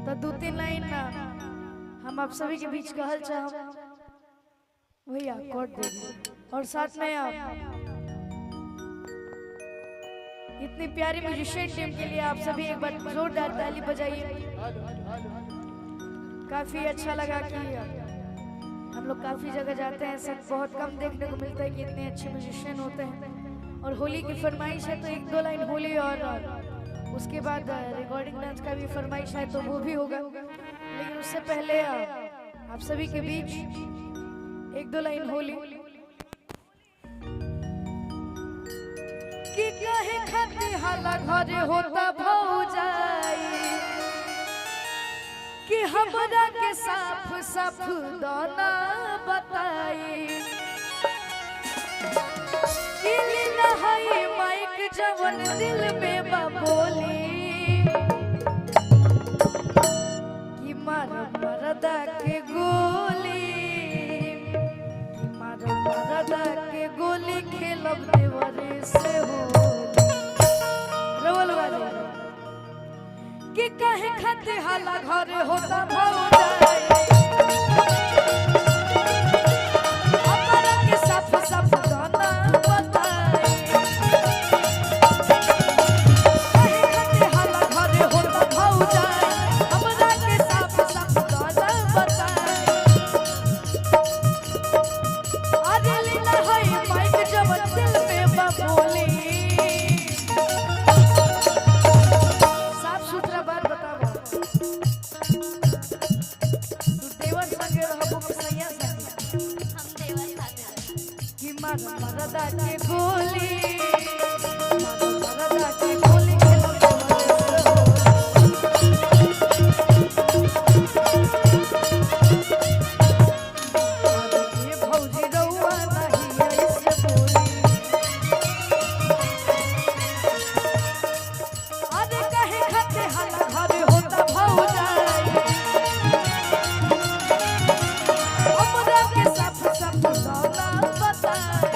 तो 2-3 लाइन ना हम आप सभी के बीच कहल चाहब वही अकॉर्ड दे दीजिए और साथ में आप इतनी प्यारी म्यूजिशियन टीम के लिए आप सभी एक बार जोरदार ताली बजाइए। काफी अच्छा लगा कि हम लोग काफी जगह जाते हैं, सब बहुत कम देखने को मिलता है कि इतने अच्छे म्यूजिशियन होते हैं। और होली की फरमाइश है तो 1-2 लाइन होली और उसके बाद रिकॉर्डिंग डांस का भी फरमाइश है तो वो भी होगा, लेकिन उससे पहले आप सभी के बीच 1-2 लाइन होली कि कहे खाती हाला घरे होता भौजाई कि हमरा के साफ साफ दाना बताई कि लीला है माइक जवन दिल में बोली कि मार मरदा के गोली कि मार मरदा के गोली खेलब देवरे से हो रोल वाले कि कहे खाते हाला घरे होता भौजाई हमरा के साफ साफ दाना बताई कहे खाते हाला घरे होता भौजाई हमरा के साफ साफ दाना बताई अरे लीला है माइक जवन दिल में बोली साफ सुथरा बात बताओ तू देवर संगे रहबो के सैया संगे हम देवर खाते कि मार मरदा के गोली मरदा के गोली खेलो ये भौजी रउआ नहीं ऐसे बोली अरे कहे खाते हाला घरे होता भौजाई हमरा के साफ साफ दाना बताई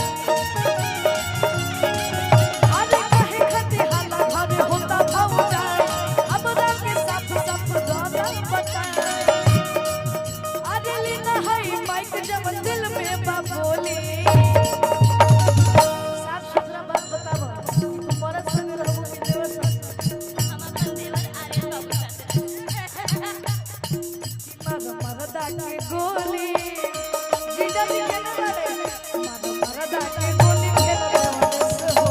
अरे कहे खाते हाला घरे होता भौजाई हमरा के साफ साफ दाना बताई अरे लीना है माइक जवन दिल में बोली साफ सुथरा बात बताओ तू मरद संग रहबो कि देवर संग हम अपन देवर आर्यन बाबू खाते मरदा के गोली जीजा जी के न मारे मरदा के गोली खेलो से हो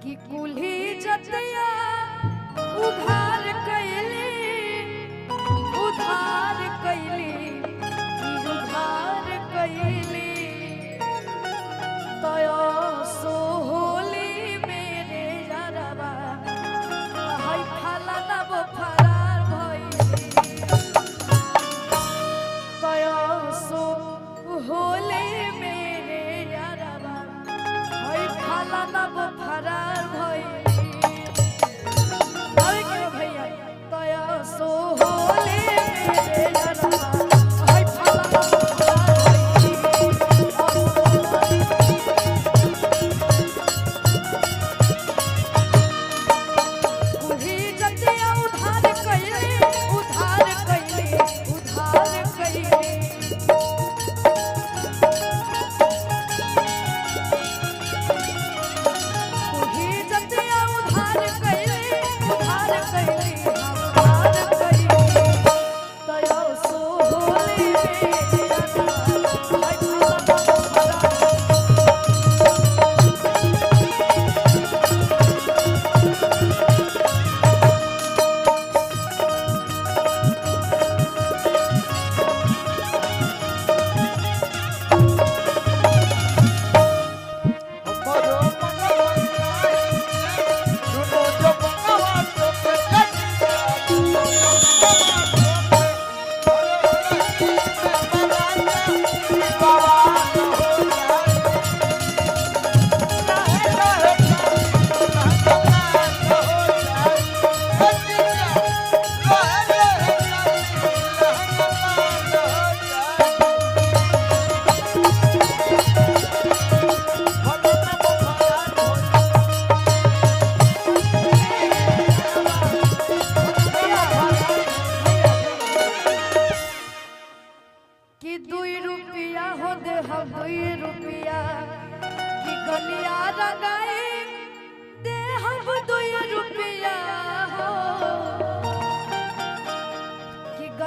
कि कुल्ही जतिया उधार कैली उधार कैली तया सो होली मेरे यारबा हाय फाला ना वो फरार भइली तया सो होली मेरे यारबा हाय फाला ना वो फरार भइली अरे के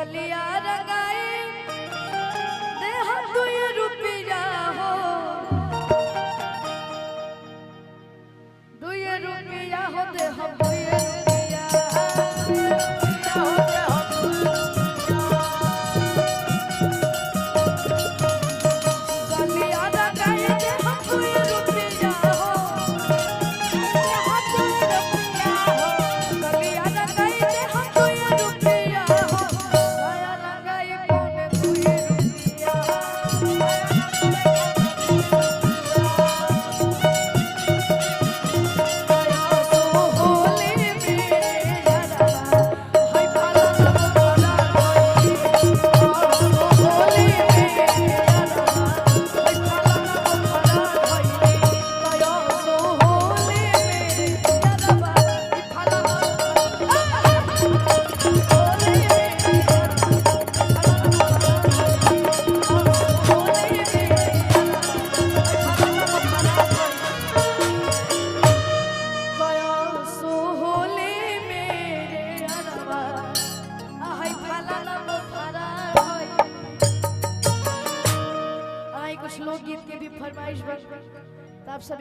गलिया रंगाई दे हम 2 रुपया हो 2 रुपया हो दे हम 2 रुपया गलिया रंगाई दे हम 2 रुपया हो गलिया रंगाई दे हम 2 रुपया हो गया रंगाई पौने 2 रुपया कुछ लोकगीत के भी फरमाइश बन तो आप सभी